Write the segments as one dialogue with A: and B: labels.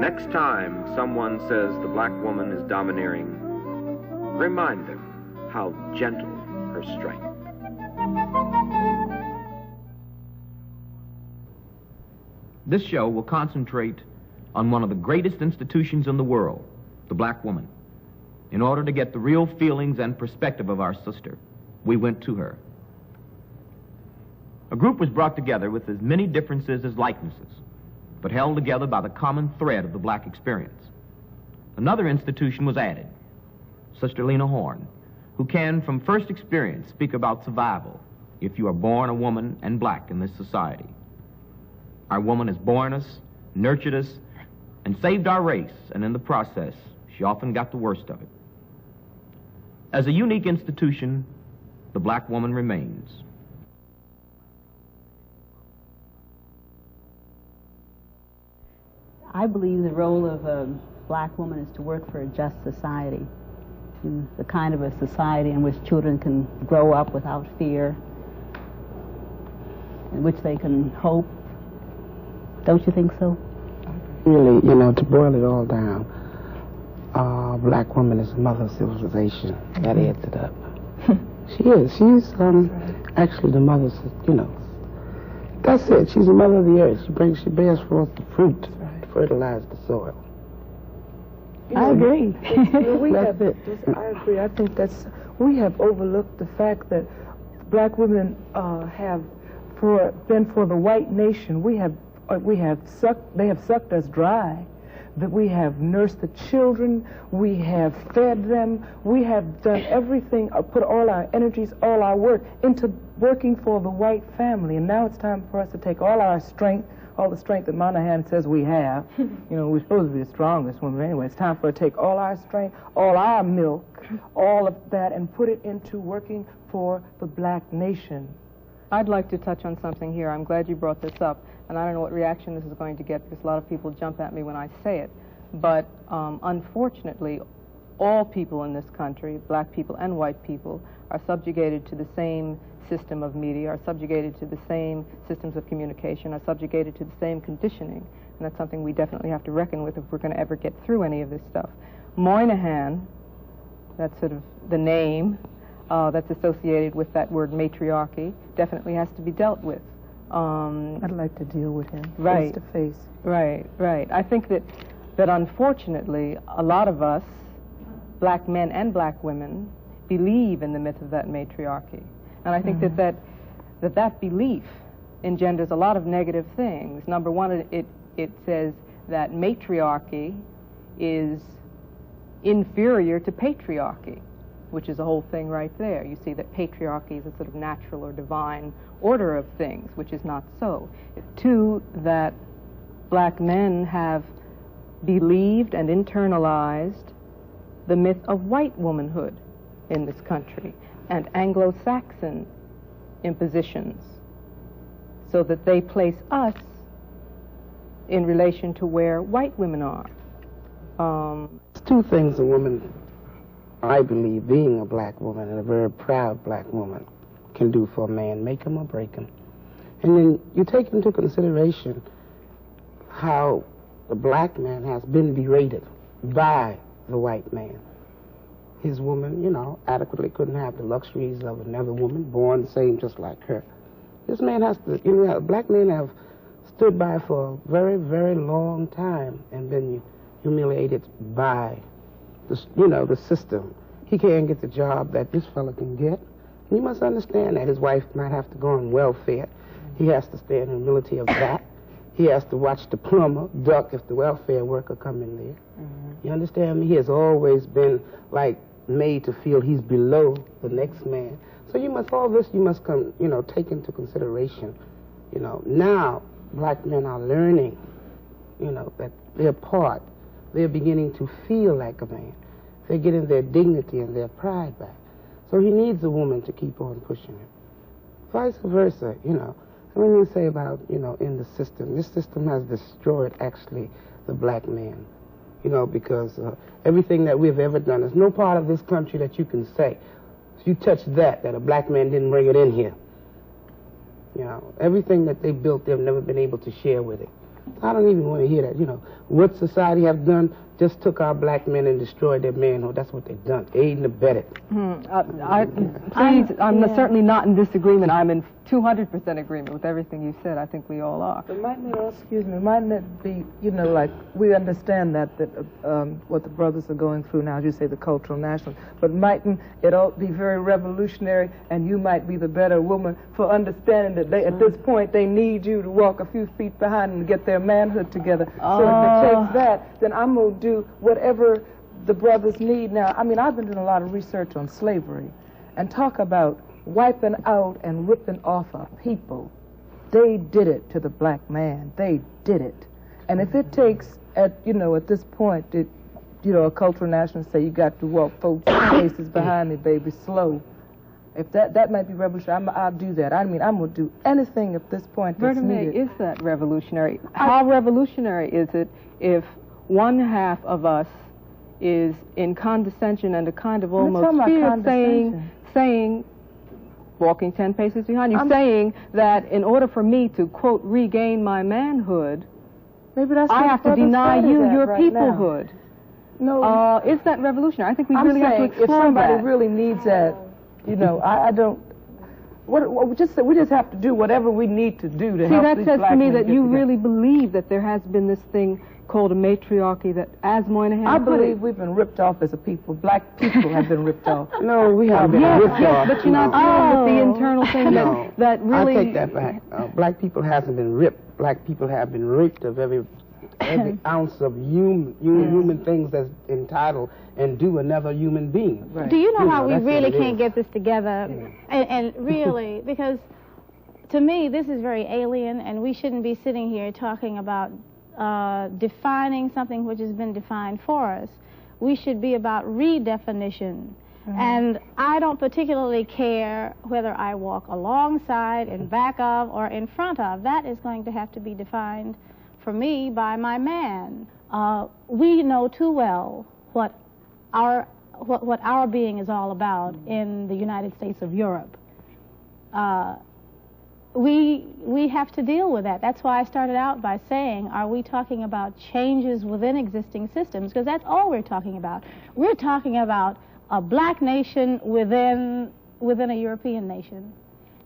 A: Next time someone says the black woman is domineering, remind them how gentle her strength.
B: This show will concentrate on one of the greatest institutions in the world, the black woman. In order to get the real feelings and perspective of our sister, we went to her. A group was brought together with as many differences as likenesses, but held together by the common thread of the black experience. Another institution was added, Sister Lena Horne, who can, from first experience, speak about survival if you are born a woman and black in this society. Our woman has borne us, nurtured us, and saved our race, and in the process, she often got the worst of it. As a unique institution, the black woman remains.
C: I believe the role of a black woman is to work for a just society, the kind of a society in which children can grow up without fear, in which they can hope. Don't you think so?
D: Really, to boil it all down, black woman is the mother of civilization. That adds it up. She is. She's actually the mother, that's it. She's the mother of the earth. She bears forth the fruit to fertilize the soil.
C: I agree.
E: I agree. I think we have overlooked the fact that black women have been for the white nation. They have sucked us dry. That we have nursed the children, we have fed them, we have done everything, put all our energies, all our work into working for the white family. And now it's time for us to take all our strength, all the strength that Monahan says we have. We're supposed to be the strongest women anyway. It's time for us to take all our strength, all our milk, all of that, and put it into working for the black nation.
F: I'd like to touch on something here. I'm glad you brought this up, and I don't know what reaction this is going to get because a lot of people jump at me when I say it. But unfortunately, all people in this country, black people and white people, are subjugated to the same system of media, are subjugated to the same systems of communication, are subjugated to the same conditioning. And that's something we definitely have to reckon with if we're going to ever get through any of this stuff. Moynihan, that's sort of the name that's associated with that word matriarchy, definitely has to be dealt with.
E: I'd like to deal with him
F: right,
E: face to face.
F: Right. I think that unfortunately, a lot of us, black men and black women, believe in the myth of that matriarchy. And I think that belief engenders a lot of negative things. Number one, it says that matriarchy is inferior to patriarchy, which is a whole thing right there. You see that patriarchy is a sort of natural or divine order of things, which is not so. Two, that black men have believed and internalized the myth of white womanhood in this country and Anglo-Saxon impositions, so that they place us in relation to where white women are.
D: There's two things a woman, I believe, being a black woman and a very proud black woman, can do for a man, make him or break him. And then you take into consideration how the black man has been berated by the white man. His woman, adequately couldn't have the luxuries of another woman, born the same just like her. This man has to, black men have stood by for a very, very long time and been humiliated by the system. He can't get the job that this fella can get. And you must understand that his wife might have to go on welfare. He has to stay in the humility of that. He has to watch the plumber duck if the welfare worker come in there. You understand me? He has always been made to feel he's below the next man. So you must take into consideration. Now black men are learning, that they're part. They're beginning to feel like a man. They're getting their dignity and their pride back. So he needs a woman to keep on pushing him. Vice versa, When you say about, in the system, this system has destroyed, actually, the black man. Because everything that we've ever done, there's no part of this country that you can say, if you touch that a black man didn't bring it in here. Everything that they built, they've never been able to share with it. I don't even want to hear that. You know, what society have done just took our black men and destroyed their manhood. That's what they've done, aid and abetted.
F: I'm certainly not in disagreement. I'm in 200% agreement with everything you said. I think we all are.
E: But mightn't it be, you know, like, we understand that what the brothers are going through now, as you say, the cultural nationalism, but mightn't it all be very revolutionary, and you might be the better woman for understanding that at this point they need you to walk a few feet behind them to get their manhood together. So if it takes that, then I'm going to do whatever the brothers need now. I mean, I've been doing a lot of research on slavery and talk about wiping out and ripping off a people. They did it to the black man. They did it. And if it takes, at this point, a cultural nationalist say you got to walk 4 paces behind me, baby, slow. If that might be revolutionary, I'll do that. I mean, I'm going to do anything at this point that's needed.
F: Verta Mae, is that revolutionary? How revolutionary is it if one half of us is in condescension and a kind of almost fear, saying, walking 10 paces behind you, saying that in order for me to, quote, regain my manhood,
E: maybe that's
F: I have to deny you your peoplehood.
E: No.
F: Is that revolutionary? I think we really have to explore
E: if somebody
F: that.
E: really needs that, I don't. We just have to do whatever we need to do to help these black men.
F: See, that says to me that you
E: together.
F: really believe that there has been this thing called a matriarchy that, as Moynihan
E: I
F: put
E: believe
F: it,
E: we've been ripped off as a people. Black people have been ripped off.
D: No, we haven't been ripped off.
F: But you're not dealing with the internal thing that really...
D: I take that back. Black people hasn't been ripped. Black people have been raped of every ounce of human things that's entitled and due another human being.
G: Right. Do you know how we really can't get this together? And really, because to me, this is very alien, and we shouldn't be sitting here talking about defining something which has been defined for us. We should be about redefinition. And I don't particularly care whether I walk alongside, in back of, or in front of. That is going to have to be defined for me by my man. We know too well what our being is all about in the United States of Europe. We have to deal with that. That's why I started out by saying, are we talking about changes within existing systems? Because that's all we're talking about. We're talking about a black nation within a European nation.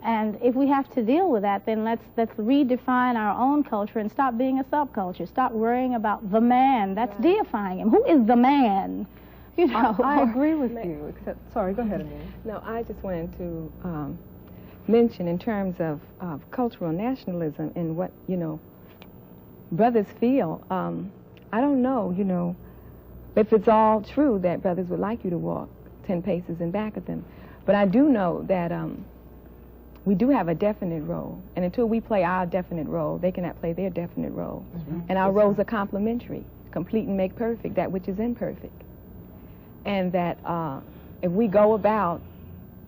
G: And if we have to deal with that, then let's redefine our own culture and stop being a subculture. Stop worrying about the man. That's deifying him. Who is the man?
F: I agree with you. Except, sorry, go ahead, Amelia.
H: No, I just wanted to mention in terms of cultural nationalism and what, brothers feel. I don't know, if it's all true that brothers would like you to walk 10 paces in back of them. But I do know that we do have a definite role. And until we play our definite role, they cannot play their definite role. And our roles are complementary, complete and make perfect, that which is imperfect. And that if we go about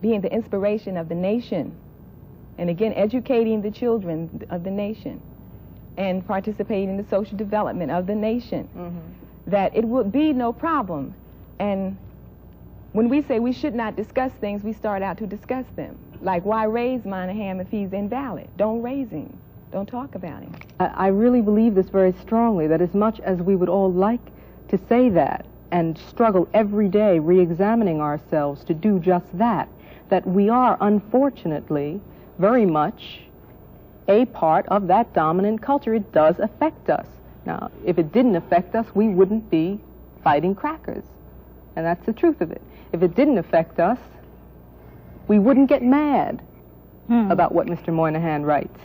H: being the inspiration of the nation, and again, educating the children of the nation, and participating in the social development of the nation, that it would be no problem. And when we say we should not discuss things, we start out to discuss them. Like, why raise Moynihan if he's invalid? Don't raise him. Don't talk about him.
F: I really believe this very strongly, that as much as we would all like to say that and struggle every day re-examining ourselves to do just that we are, unfortunately, very much a part of that dominant culture. It does affect us. Now, if it didn't affect us, we wouldn't be fighting crackers. And that's the truth of it. If it didn't affect us, we wouldn't get mad about what Mr. Moynihan writes.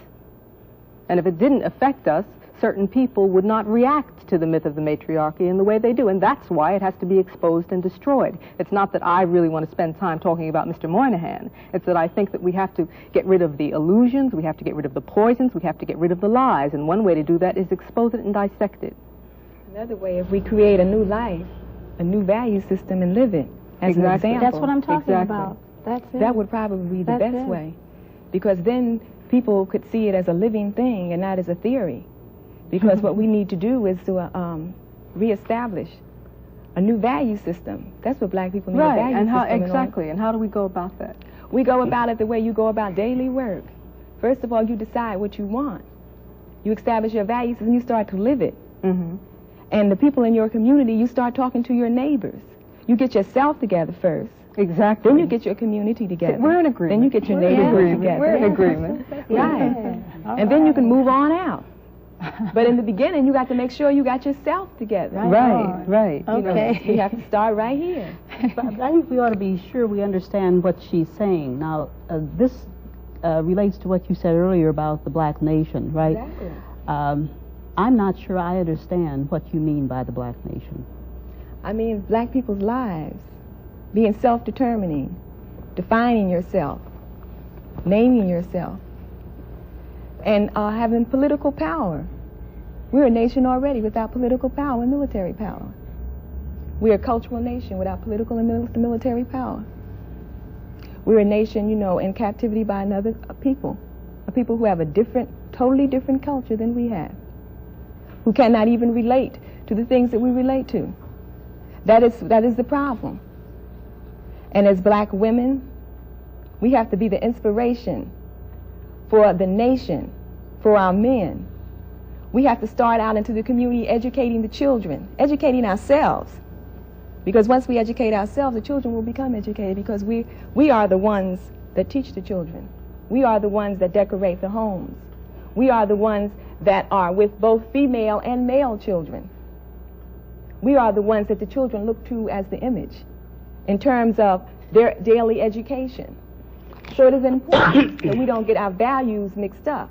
F: And if it didn't affect us, certain people would not react to the myth of the matriarchy in the way they do. And that's why it has to be exposed and destroyed. It's not that I really want to spend time talking about Mr. Moynihan. It's that I think that we have to get rid of the illusions, we have to get rid of the poisons, we have to get rid of the lies. And one way to do that is expose it and dissect it.
H: Another way, if we create a new life, a new value system, and live it as an example.
G: That's what I'm talking about. That's it.
H: That would probably be the best way. Because then people could see it as a living thing and not as a theory. Because what we need to do is to reestablish a new value system. That's what black people need, a value
F: and
H: system.
F: Exactly, and how do we go about that?
H: We go about it the way you go about daily work. First of all, you decide what you want. You establish your values and you start to live it. And the people in your community, you start talking to your neighbors. You get yourself together first.
F: Exactly.
H: Then you get your community together.
F: We're in agreement.
H: Then you get your neighborhood together.
F: We're in agreement.
H: Right. And then you can move on out. But in the beginning, you got to make sure you got yourself together.
F: Right.
C: Okay.
H: You have to start right here.
C: But I think we ought to be sure we understand what she's saying. Now, this relates to what you said earlier about the black nation, right?
H: Exactly.
C: I'm not sure I understand what you mean by the black nation.
H: I mean, black people's lives, being self-determining, defining yourself, naming yourself, and having political power. We're a nation already without political power and military power. We're a cultural nation without political and military power. We're a nation, you know, in captivity by another people, a people who have a different, totally different culture than we have, who cannot even relate to the things that we relate to. That is the problem. And as black women, we have to be the inspiration for the nation, for our men. We have to start out into the community educating the children, educating ourselves. Because once we educate ourselves, the children will become educated, because we are the ones that teach the children. We are the ones that decorate the homes. We are the ones that are with both female and male children. We are the ones that the children look to as the image in terms of their daily education. So it is important that we don't get our values mixed up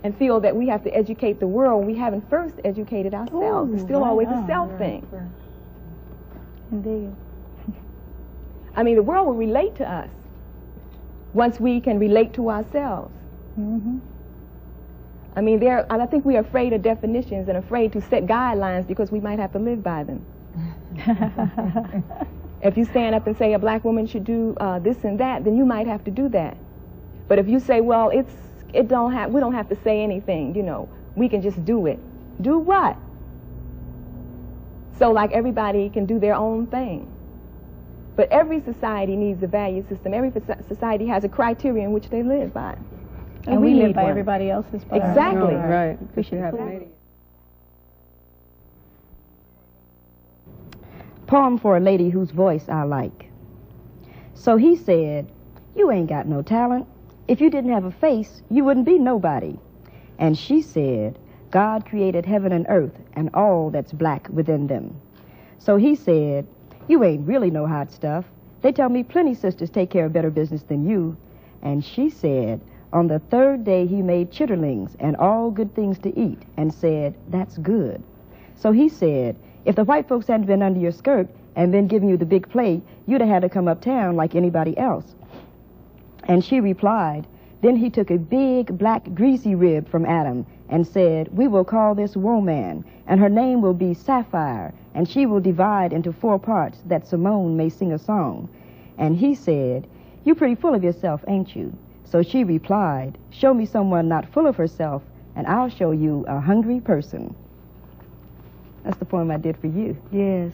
H: and feel that we have to educate the world. We haven't first educated ourselves. It's still always a self thing.
C: Indeed.
H: I mean, the world will relate to us once we can relate to ourselves. I mean, I think we are afraid of definitions and afraid to set guidelines because we might have to live by them. If you stand up and say a black woman should do this and that, then you might have to do that. But if you say, well, we don't have to say anything, you know, we can just do it. Do what? So like everybody can do their own thing. But every society needs a value system. Every society has a criteria in which they live by.
G: And we live by everybody else's.
H: Exactly.
F: Right.
G: We should have
I: Poem for a lady whose voice I like. So he said, you ain't got no talent. If you didn't have a face, you wouldn't be nobody. And she said, God created heaven and earth and all that's black within them. So he said, you ain't really no hot stuff. They tell me plenty sisters take care of better business than you. And she said, on the third day he made chitterlings and all good things to eat and said, that's good. So he said, if the white folks hadn't been under your skirt and been giving you the big play, you'd have had to come uptown like anybody else. And she replied, then he took a big black greasy rib from Adam and said, we will call this woman, and her name will be Sapphire, and she will divide into 4 parts that Simone may sing a song. And he said, you're pretty full of yourself, ain't you? So she replied, show me someone not full of herself, and I'll show you a hungry person. That's the poem I did for you.
C: Yes.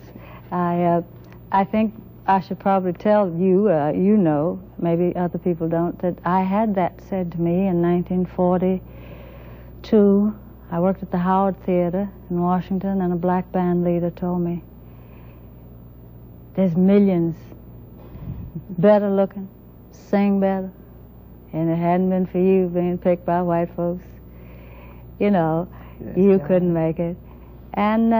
C: I think I should probably tell you, you know, maybe other people don't, that I had that said to me in 1942. I worked at the Howard Theater in Washington, and a black band leader told me, there's millions better looking, sing better, and it hadn't been for you being picked by white folks, you know, you couldn't make it. And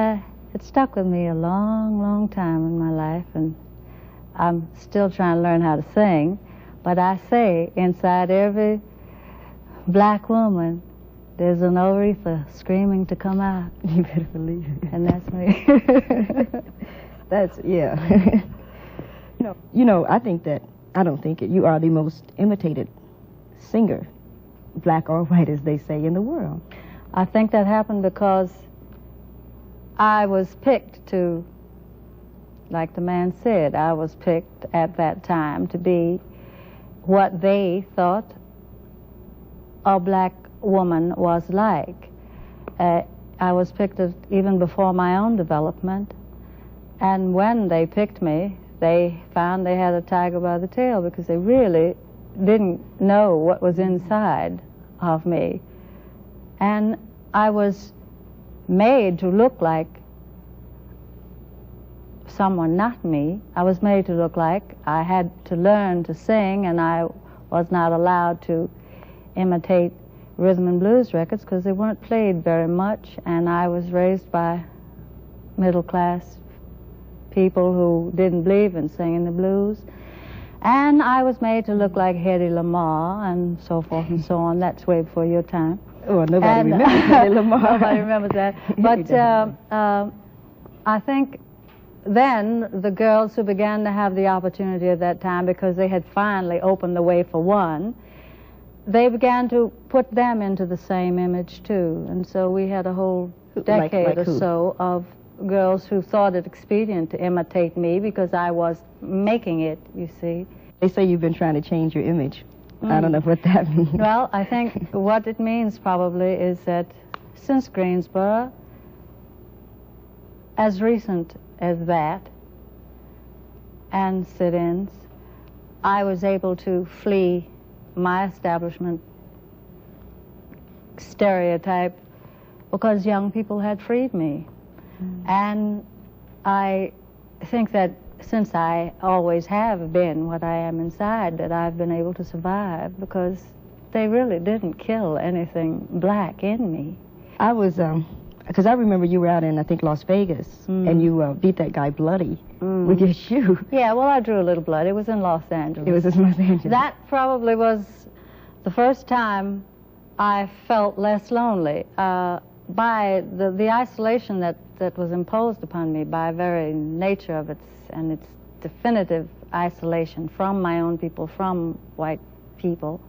C: it stuck with me a long, long time in my life, and I'm still trying to learn how to sing, but I say inside every black woman, there's an Aretha screaming to come out.
I: You better believe it.
C: And that's me.
I: That's, yeah. You know, I don't think it, you are the most imitated singer, black or white, as they say, in the world.
C: I think that happened because I was picked to, like the man said, I was picked at that time to be what they thought a black woman was like. I was picked even before my own development, and when they picked me, they found they had a tiger by the tail, because they really didn't know what was inside of me. And I was made to look like someone not me. I was made to look like I had to learn to sing, and I was not allowed to imitate rhythm and blues records because they weren't played very much, and I was raised by middle-class people who didn't believe in singing the blues. And I was made to look like Hedy Lamarr and so forth and so on. That's way before your time.
I: Oh, nobody remembers Hedy Lamarr.
C: Nobody remembers that. But I think then the girls who began to have the opportunity at that time, because they had finally opened the way for one, they began to put them into the same image too. And so we had a whole decade or so of girls who thought it expedient to imitate me because I was making it, you see.
I: They say you've been trying to change your image. I don't know what that means.
C: Well, I think what it means probably is that since Greensboro, as recent as that, and sit-ins, I was able to flee my establishment stereotype because young people had freed me. And I think that since I always have been what I am inside, that I've been able to survive because they really didn't kill anything black in me.
I: I was, because I remember you were out in, I think, Las Vegas, and you beat that guy bloody with your shoe.
C: Yeah, well, I drew a little blood. It was in Los Angeles.
I: It was in Los Angeles.
C: That probably was the first time I felt less lonely. By the isolation that was imposed upon me by very nature of its definitive isolation from my own people, from white people,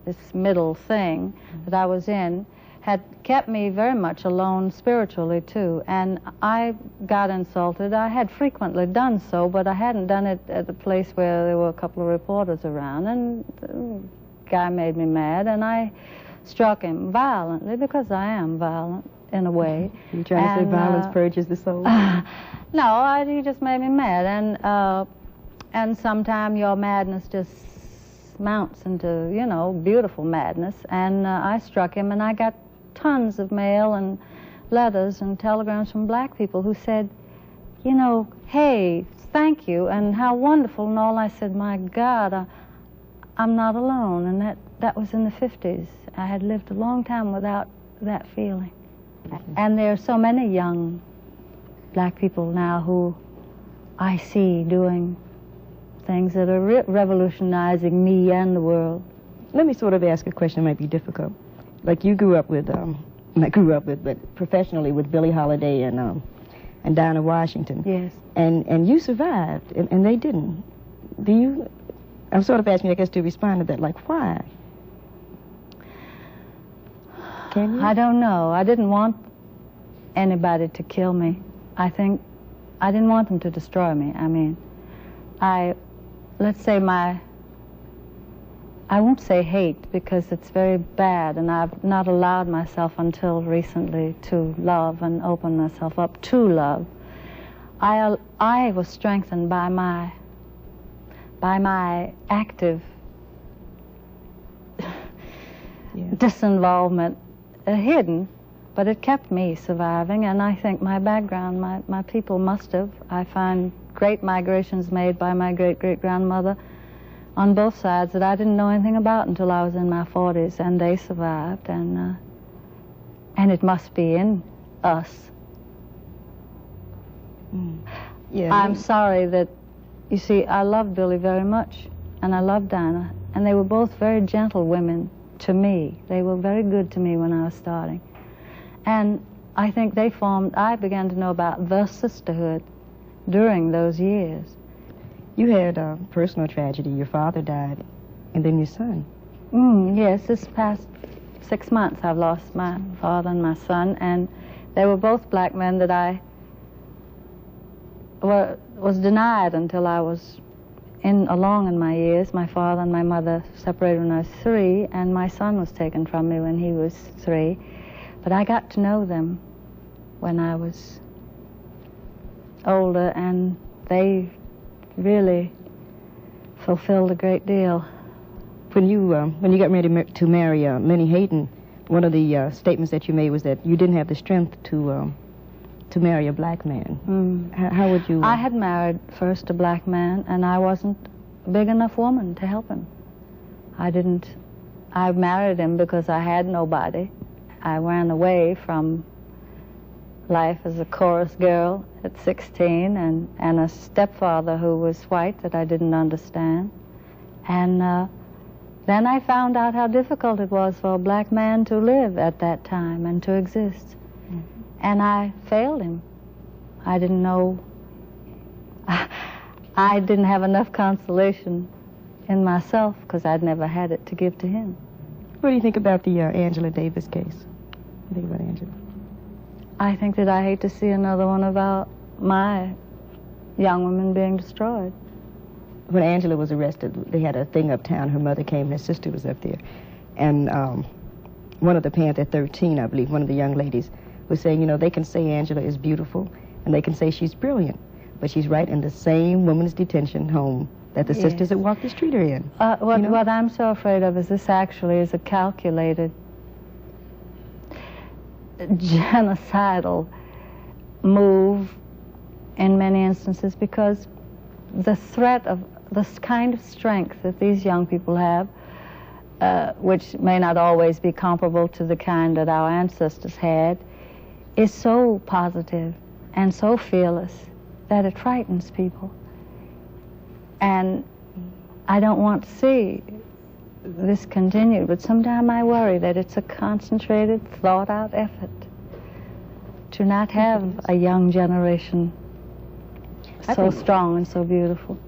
C: this middle thing that I was in, had kept me very much alone spiritually too. And I got insulted. I had frequently done so, but I hadn't done it at a place where there were a couple of reporters around. And the guy made me mad, and I struck him violently because I am violent in a way.
I: You trying to say violence purges the soul?
C: No, he just made me mad, and sometimes your madness just mounts into, you know, beautiful madness. And I struck him, and I got tons of mail and letters and telegrams from black people who said, you know, hey, thank you, and how wonderful, and all. I said, my God, I'm not alone. And that was in the 50s. I had lived a long time without that feeling. And there are so many young black people now who I see doing things that are revolutionizing me and the world.
I: Let me sort of ask a question that might be difficult. Like you grew up with, but professionally with Billie Holiday and Dinah Washington.
C: Yes.
I: And you survived, and they didn't. Do you? I'm sort of asking, I guess, to respond to that. Like, why? Can you?
C: I don't know. I didn't want anybody to kill me. I think I didn't want them to destroy me. I mean, let's say I won't say hate because it's very bad, and I've not allowed myself until recently to love and open myself up to love. I was strengthened by my active disinvolvement, hidden, but it kept me surviving, and I think my background, my people must have. I find great migrations made by my great-great-grandmother on both sides that I didn't know anything about until I was in my 40s, and they survived, and it must be in us.
I: Yeah.
C: I'm sorry that, you see, I loved Billie very much, and I loved Dinah, and they were both very gentle women to me. They were very good to me when I was starting. And I think I began to know about the sisterhood during those years.
I: You had a personal tragedy. Your father died, and then your son.
C: Yes, this past 6 months I've lost my father and my son, and they were both black men that I was denied until I was along in my years. My father and my mother separated when I was 3, and my son was taken from me when he was 3. But I got to know them when I was older, and they really fulfilled a great deal.
I: When you got ready to marry Minnie Hayden, one of the statements that you made was that you didn't have the strength to marry a black man. How would you...
C: I had married first a black man, and I wasn't a big enough woman to help him. I married him because I had nobody. I ran away from life as a chorus girl at 16 and a stepfather who was white that I didn't understand. And then I found out how difficult it was for a black man to live at that time and to exist. And I failed him. I didn't know, I didn't have enough consolation in myself because I'd never had it to give to him.
I: What do you think about the Angela Davis case? What do you think about Angela?
C: I think that I hate to see another one of my young women being destroyed.
I: When Angela was arrested, they had a thing uptown. Her mother came, her sister was up there. And one of the parents at 13, I believe, one of the young ladies, was saying, you know, they can say Angela is beautiful, and they can say she's brilliant, but she's right in the same women's detention home that the sisters that walked the street are in.
C: What I'm so afraid of is this actually is a calculated, genocidal move in many instances, because the threat of this kind of strength that these young people have, which may not always be comparable to the kind that our ancestors had, is so positive and so fearless that it frightens people. And I don't want to see this continue, but sometimes I worry that it's a concentrated, thought-out effort to not have a young generation so strong and so beautiful.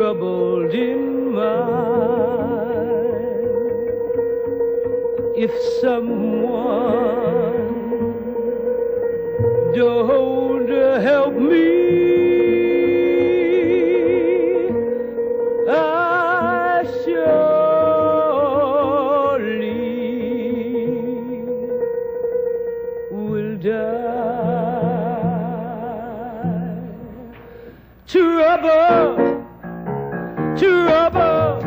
J: troubled in mind. If someone don't help me, I surely will die. Trouble, trouble,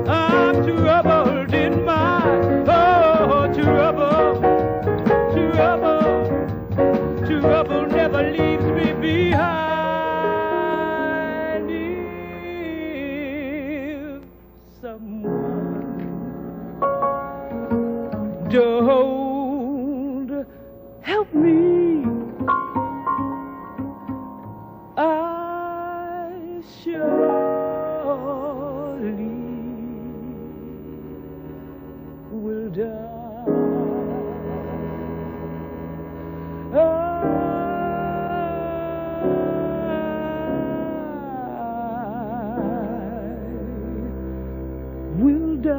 J: I'm troubled in mind. Oh, trouble, trouble, trouble never leaves me behind. If someone don't help me, I surely will die. I will die.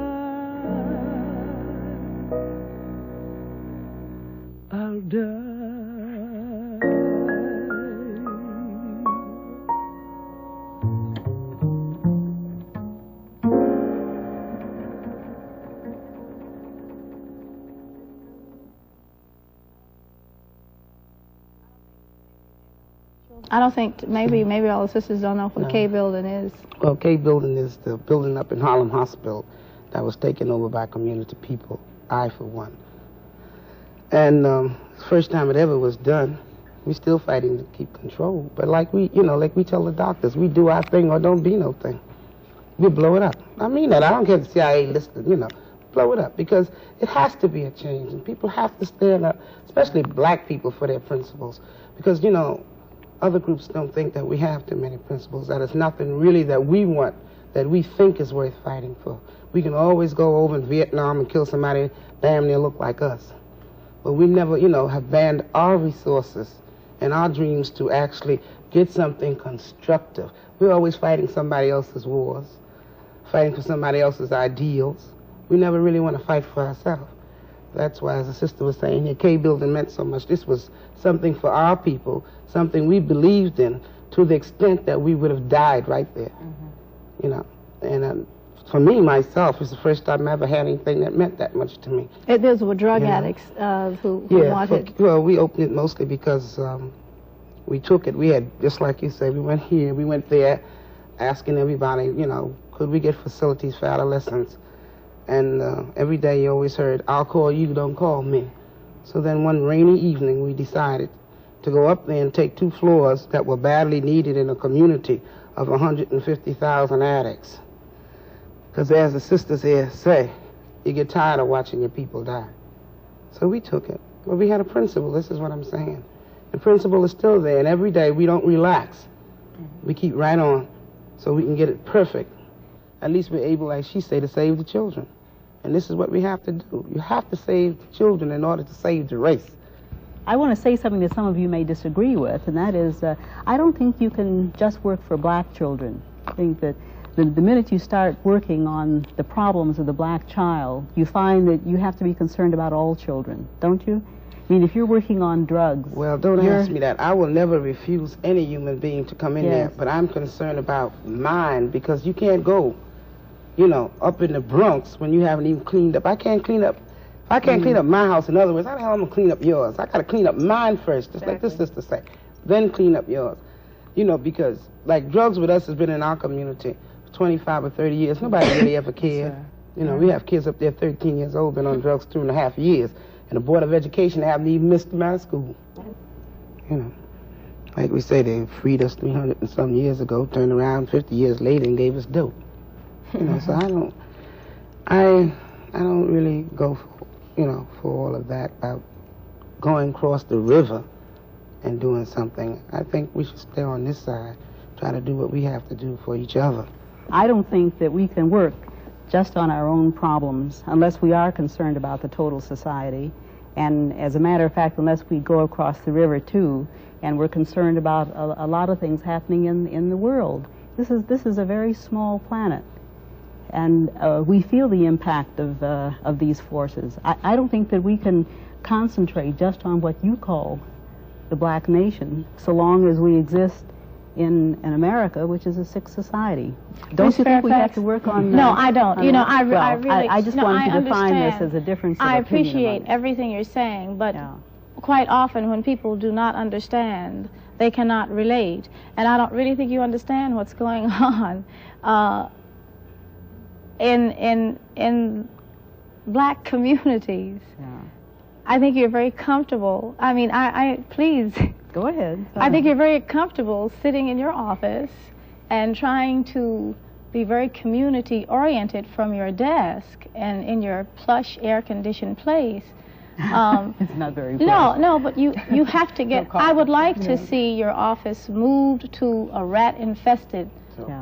J: I'll die.
G: I don't think, maybe all the sisters don't know what K building is.
D: Well, K building is the building up in Harlem Hospital that was taken over by community people, I for one. And first time it ever was done, we're still fighting to keep control. But like we tell the doctors, we do our thing or don't be no thing. We blow it up. I mean that. I don't care if the CIA listed, blow it up, because it has to be a change, and people have to stand up, especially black people, for their principles. Because, other groups don't think that we have too many principles, that it's nothing really that we want, that we think is worth fighting for. We can always go over in Vietnam and kill somebody damn near look like us. but we never, have banned our resources and our dreams to actually get something constructive. We're always fighting somebody else's wars, fighting for somebody else's ideals. We never really want to fight for ourselves. That's why, as the sister was saying here, K-Building meant so much. This was something for our people, something we believed in to the extent that we would have died right there. And for me, myself, it's the first time I ever had anything that meant that much to me.
G: Those were drug addicts who wanted...
D: Well, we opened it mostly because we took it. We had, just like you said, we went here, we went there, asking everybody, could we get facilities for adolescents? And every day you always heard, I'll call you, don't call me. So then one rainy evening we decided to go up there and take 2 floors that were badly needed in a community of 150,000 addicts. Because as the sisters here say, you get tired of watching your people die. So we took it. But we had a principle, this is what I'm saying. The principle is still there, and every day we don't relax. We keep right on so we can get it perfect. At least we're able, like she said, to save the children. And this is what we have to do. You have to save the children in order to save the race.
K: I want to say something that some of you may disagree with, and that is, I don't think you can just work for black children. I think that the minute you start working on the problems of the black child, you find that you have to be concerned about all children, don't you? I mean, if you're working on drugs...
D: Well, don't ask me that. I will never refuse any human being to come in there, but I'm concerned about mine, because you can't go, up in the Bronx when you haven't even cleaned up. I can't clean up my house. In other words, how the hell am I going to clean up yours? I got to clean up mine first, just like this sister said. Then clean up yours. Because, like, drugs with us has been in our community for 25 or 30 years. Nobody really ever cared. We have kids up there 13 years old, been on drugs 2.5 years. And the Board of Education haven't even missed them out of school. Like we say, they freed us 300 and some years ago, turned around 50 years later and gave us dope. So I don't really go for, for all of that about going across the river and doing something. I think we should stay on this side, try to do what we have to do for each other.
K: I don't think that we can work just on our own problems unless we are concerned about the total society. And as a matter of fact, unless we go across the river too, and we're concerned about a lot of things happening in the world. This is a very small planet. And we feel the impact of these forces. I don't think that we can concentrate just on what you call the black nation, so long as we exist in America, which is a sick society. Don't you think we have to work on...
G: No, I don't.
K: I just wanted to define this as a difference of opinion.
G: I appreciate everything you're saying, but quite often when people do not understand, they cannot relate. And I don't really think you understand what's going on. In black communities, I think you're very comfortable. I mean, please.
K: Go ahead.
G: I think you're very comfortable sitting in your office and trying to be very community-oriented from your desk and in your plush, air-conditioned place.
K: It's not very
G: No, but you have to get... I would like to see your office moved to a rat-infested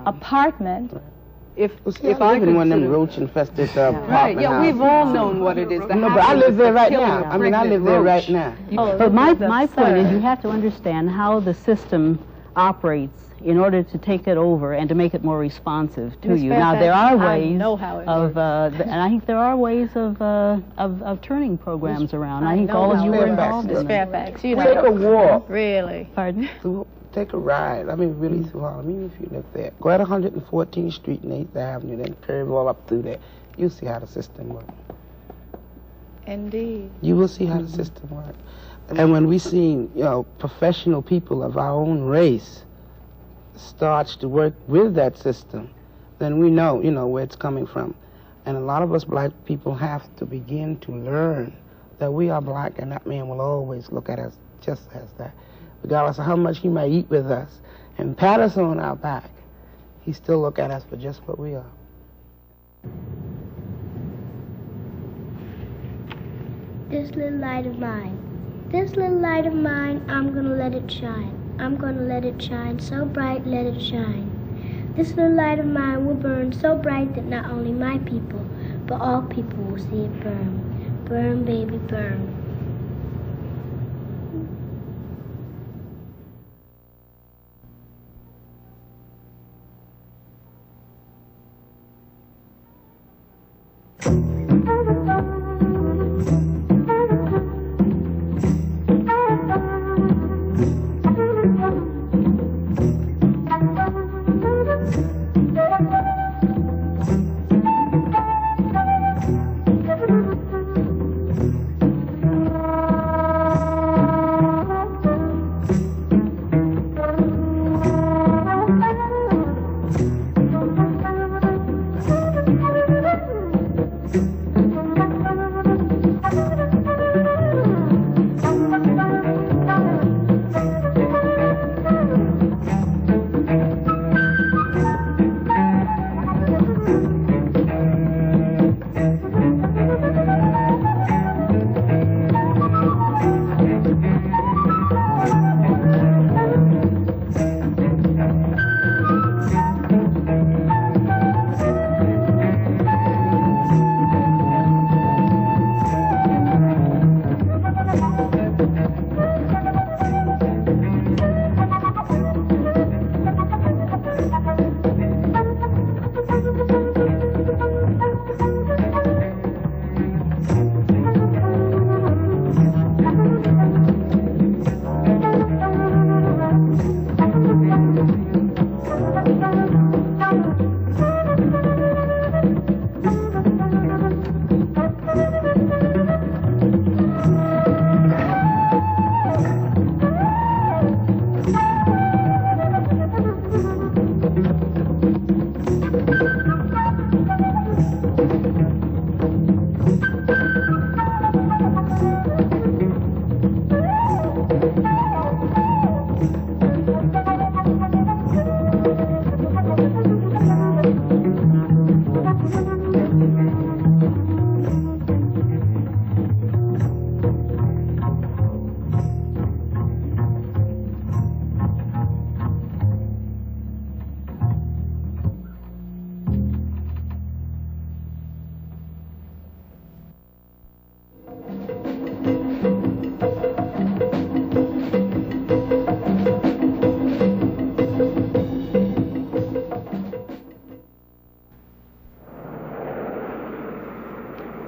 G: apartment.
D: If I live in one of them roach-infested apartment houses.
F: We've all known what it is.
D: No, but I live there right now. I mean, I live there right now.
K: But my point is, you have to understand how the system operates in order to take it over and to make it more responsive to you. Now, there are ways of, and I think there are ways of turning programs around. I think all of you were involved in
G: Fairfax.
D: Take a walk.
G: Really?
K: Pardon?
D: Take a ride. I mean, really through Harlem, even if you live there. Go at 114th Street and 8th Avenue, then curve all up through there. You'll see how the system works.
G: Indeed.
D: You will see how the system works. And when we see, professional people of our own race starts to work with that system, then we know, where it's coming from. And a lot of us black people have to begin to learn that we are black, and that man will always look at us just as that. Regardless of how much he might eat with us and pat us on our back, he still look at us for just what we are.
L: This little light of mine, I'm gonna let it shine. I'm gonna let it shine so bright, let it shine. This little light of mine will burn so bright that not only my people, but all people will see it burn. Burn, baby, burn.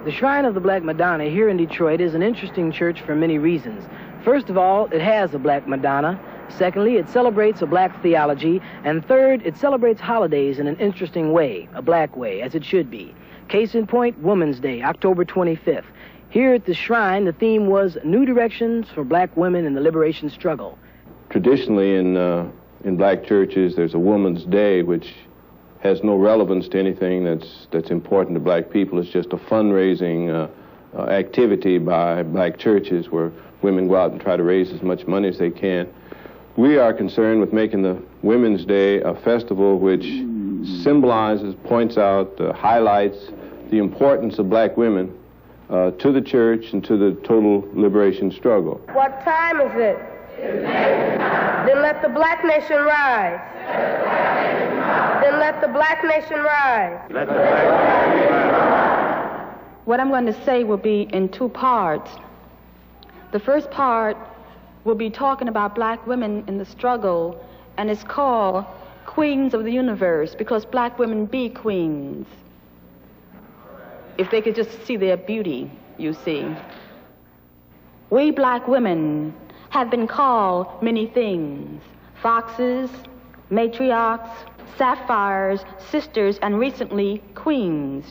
M: The Shrine of the Black Madonna here in Detroit is an interesting church for many reasons. First of all, it has a Black Madonna. Secondly, it celebrates a black theology. And third, it celebrates holidays in an interesting way, a black way, as it should be. Case in point, Women's Day, October 25th. Here at the shrine, the theme was New Directions for Black Women in the Liberation Struggle.
N: Traditionally in black churches, there's a Women's Day, which has no relevance to anything that's important to black people. It's just a fundraising activity by black churches where women go out and try to raise as much money as they can. We are concerned with making the Women's Day a festival which symbolizes, points out, highlights the importance of black women to the church and to the total liberation struggle.
O: What time is it? Then let the black nation rise. Then let the black nation rise.
N: Let the black nation rise.
P: What I'm going to say will be in two parts. The first part will be talking about black women in the struggle, and it's called Queens of the Universe, because black women be queens. If they could just see their beauty, you see. We black women have been called many things: foxes, matriarchs, sapphires, sisters, and recently queens.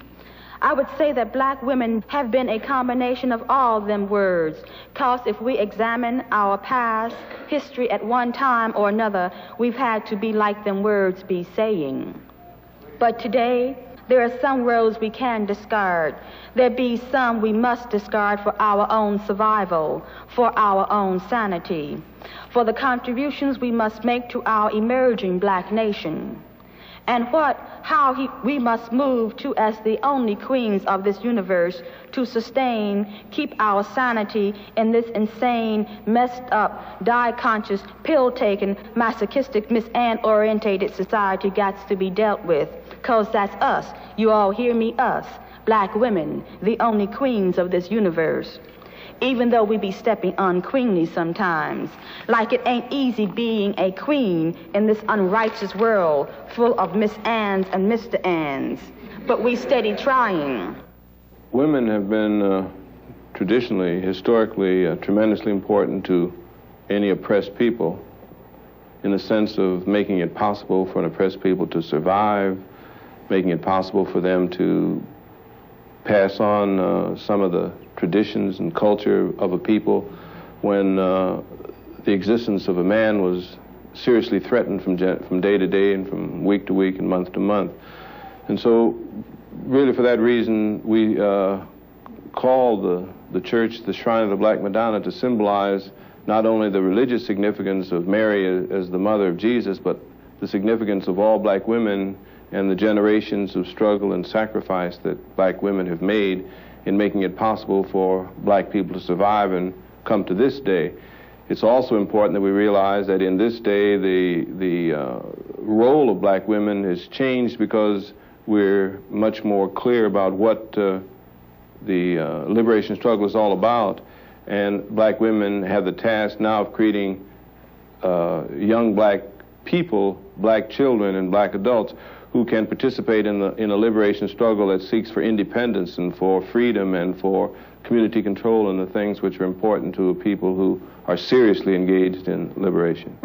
P: I would say that black women have been a combination of all them words, because if we examine our past history at one time or another, we've had to be like them words be saying. But today, there are some words we can discard. There be some we must discard for our own survival, for our own sanity, for the contributions we must make to our emerging black nation, and we must move to as the only queens of this universe to sustain, keep our sanity in this insane, messed up, die-conscious, pill-taking, masochistic, misan-orientated society gots to be dealt with. 'Cause that's us. You all hear me? Us. Black women, the only queens of this universe. Even though we be stepping unqueenly sometimes, like it ain't easy being a queen in this unrighteous world full of Miss Anns and Mr. Anns. But we steady trying.
N: Women have been traditionally, historically, tremendously important to any oppressed people in the sense of making it possible for an oppressed people to survive, making it possible for them to pass on some of the traditions and culture of a people when the existence of a man was seriously threatened from day to day and from week to week and month to month. And so really for that reason we call the church the Shrine of the Black Madonna to symbolize not only the religious significance of Mary as the mother of Jesus, but the significance of all black women and the generations of struggle and sacrifice that black women have made in making it possible for black people to survive and come to this day. It's also important that we realize that in this day the role of black women has changed because we're much more clear about what the liberation struggle is all about, and black women have the task now of creating young black people, black children and black adults who can participate in a liberation struggle that seeks for independence and for freedom and for community control and the things which are important to people who are seriously engaged in liberation.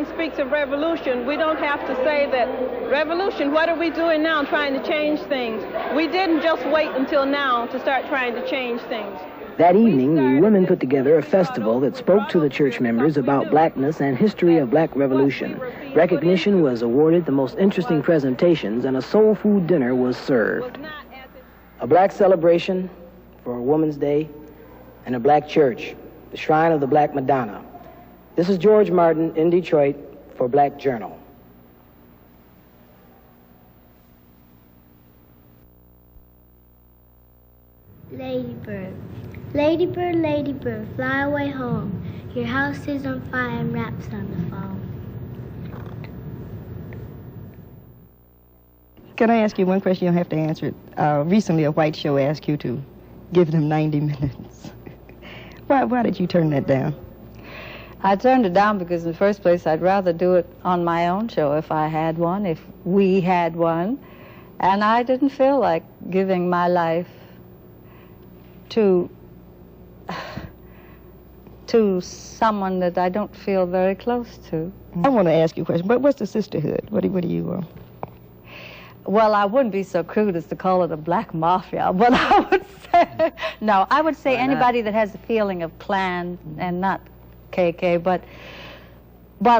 Q: Speaks of revolution, we don't have to say that revolution, what are we doing now trying to change things? We didn't just wait until now to start trying to change things.
M: That evening, the women put together a festival that spoke to the church members about blackness and history of black revolution. Recognition was awarded the most interesting presentations, and a soul food dinner was served. A black celebration for Women's Day and a black church, the Shrine of the Black Madonna. This is George Martin in Detroit for Black Journal.
L: Ladybird. Ladybird, ladybird, fly away home. Your house is on fire and wraps on the foam.
I: Can I ask you one question? You don't have to answer it. Recently, a white show asked you to give them 90 minutes. Why did you turn that down?
C: I turned it down because in the first place, I'd rather do it on my own show if I had one, if we had one. And I didn't feel like giving my life to someone that I don't feel very close to.
I: I want to ask you a question. What's the sisterhood? What do you...
C: Well, I wouldn't be so crude as to call it a black mafia, but I would say, no, I would say anybody that has a feeling of clan and not KK, but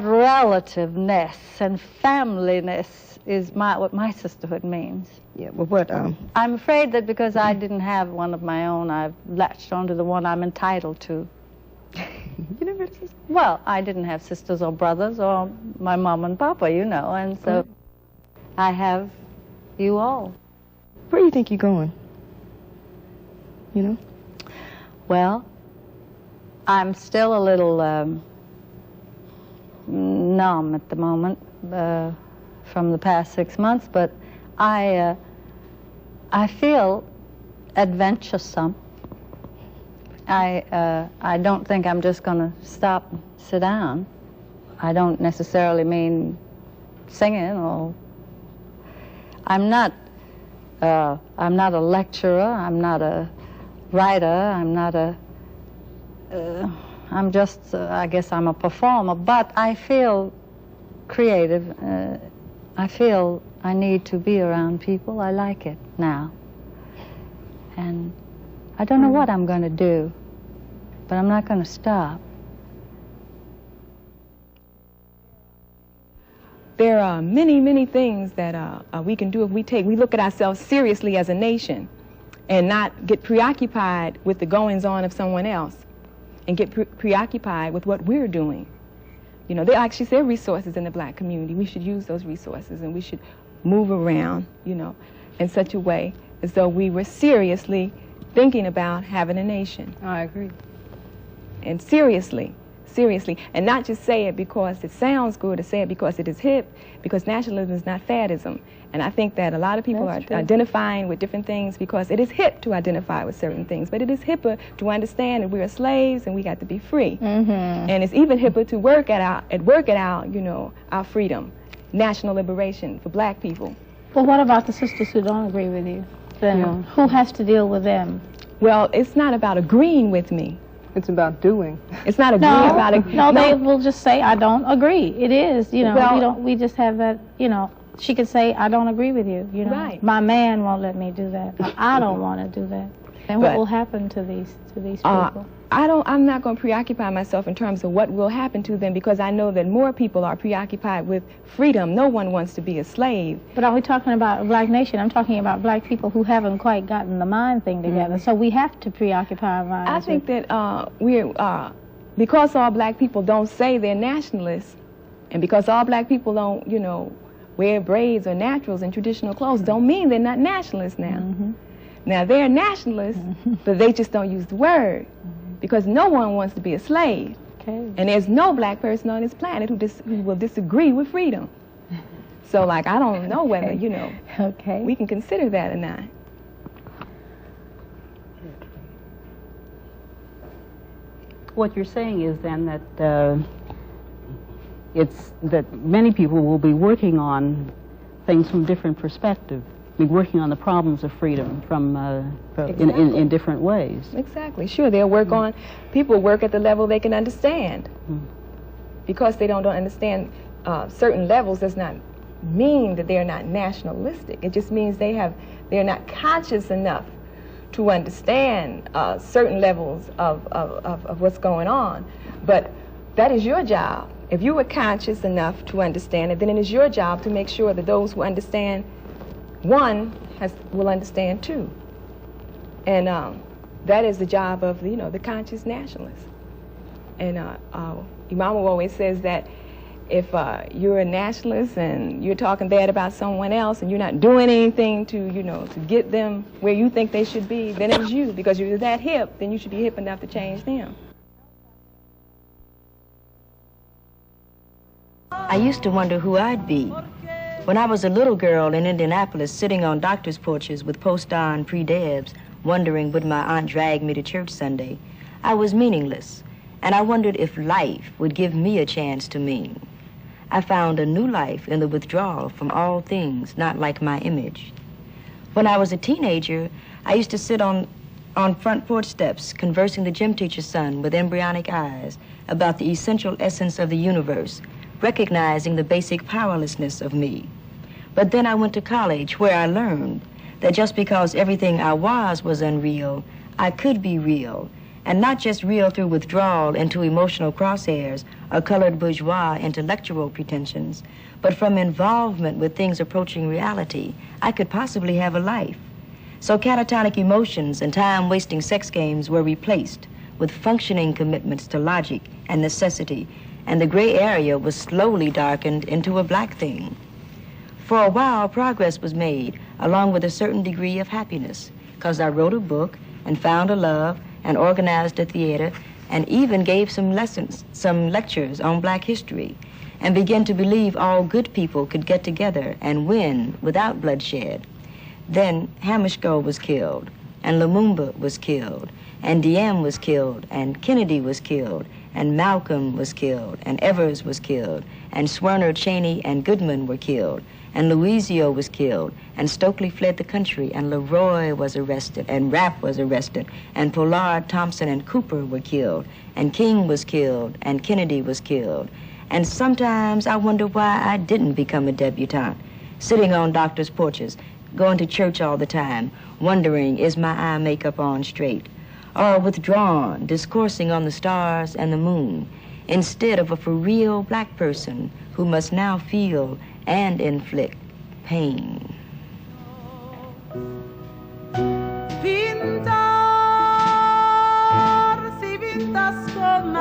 C: relativeness and familyness is what my sisterhood means.
I: Yeah, well, what,
C: I'm afraid that because I didn't have one of my own, I've latched onto the one I'm entitled to.
I: You never had a sister?
C: Well, I didn't have sisters or brothers or my mom and papa, you know, and so I have you all.
I: Where do you think you're going? You know?
C: Well, I'm still a little numb at the moment from the past 6 months, but I feel adventuresome. I don't think I'm just going to stop and sit down. I don't necessarily mean singing or... I'm not a lecturer, I'm not a writer, I'm not a... I'm just, I guess I'm a performer, but I feel creative. I feel I need to be around people. I like it now. And I don't know what I'm going to do, but I'm not going to stop.
H: There are many, many things that we can do if we look at ourselves seriously as a nation and not get preoccupied with the goings-on of someone else and get preoccupied with what we're doing. You know, there actually are resources in the black community. We should use those resources and we should move around, you know, in such a way as though we were seriously thinking about having a nation.
F: I agree.
H: And seriously, and not just say it because it sounds good, or say it because it is hip, because nationalism is not faddism. And I think that a lot of people are identifying with different things because it is hip to identify with certain things, but it is hipper to understand that we are slaves and we got to be free. And it's even hipper to work at our, you know, our freedom, national liberation for black people.
G: Well, what about the sisters who don't agree with you? Then who has to deal with them?
H: Well, it's not about agreeing with me.
F: It's about doing.
H: It's not agreeing about it.
G: No, they will just say, I don't agree. It is, you know,
H: well,
G: we just have that, you know, she could say, I don't agree with you, you know.
H: Right.
G: My man won't let me do that. I don't want to do that. And what will happen to these people?
H: I'm not going to preoccupy myself in terms of what will happen to them because I know that more people are preoccupied with freedom. No one wants to be a slave.
G: But are we talking about a black nation? I'm talking about black people who haven't quite gotten the mind thing together. So we have to preoccupy our minds.
H: I think that because all black people don't say they're nationalists, and because all black people don't, you know, wear braids or naturals and traditional clothes, don't mean they're not nationalists now. Now, they're nationalists, but they just don't use the word because no one wants to be a slave. And there's no black person on this planet who will disagree with freedom. So, like, I don't know whether, you know, we can consider that or not.
K: What you're saying is then that it's that many people will be working on things from different perspectives. Be working on the problems of freedom from in different ways.
H: Exactly. Sure, they'll work on. People work at the level they can understand. Because they don't understand certain levels does not mean that they're not nationalistic. It just means they're not conscious enough to understand certain levels of what's going on. But that is your job. If you were conscious enough to understand it, then it is your job to make sure that those who understand one will understand two, and that is the job of the conscious nationalist. And Imam always says that if you're a nationalist and you're talking bad about someone else and you're not doing anything to to get them where you think they should be, then it's you, because you're that hip. Then you should be hip enough to change them.
R: I used to wonder who I'd be When I was a little girl in Indianapolis, sitting on doctor's porches with post-on pre-debs, wondering would my aunt drag me to church Sunday, I was meaningless, and I wondered if life would give me a chance to mean. I found a new life in the withdrawal from all things not like my image. When I was a teenager, I used to sit on front porch steps, conversing the gym teacher's son with embryonic eyes about the essential essence of the universe, recognizing the basic powerlessness of me. But then I went to college, where I learned that just because everything I was unreal, I could be real, and not just real through withdrawal into emotional crosshairs or colored bourgeois intellectual pretensions, but from involvement with things approaching reality, I could possibly have a life. So catatonic emotions and time-wasting sex games were replaced with functioning commitments to logic and necessity, and the gray area was slowly darkened into a black thing. For a while, progress was made, along with a certain degree of happiness, because I wrote a book and found a love and organized a theater and even gave some lectures on black history, and began to believe all good people could get together and win without bloodshed. Then Hammarskjöld was killed, and Lumumba was killed, and Diem was killed, and Kennedy was killed, and Malcolm was killed, and Evers was killed, and Swerner, Cheney, and Goodman were killed, and Louisio was killed, and Stokely fled the country, and LeRoi was arrested, and Rapp was arrested, and Pollard, Thompson, and Cooper were killed, and King was killed, and Kennedy was killed. And sometimes I wonder why I didn't become a debutante, sitting on doctors' porches, going to church all the time, wondering, is my eye makeup on straight? Or withdrawn, discoursing on the stars and the moon, instead of a for real black person who must now feel and inflict pain.
J: Pintar si pintas con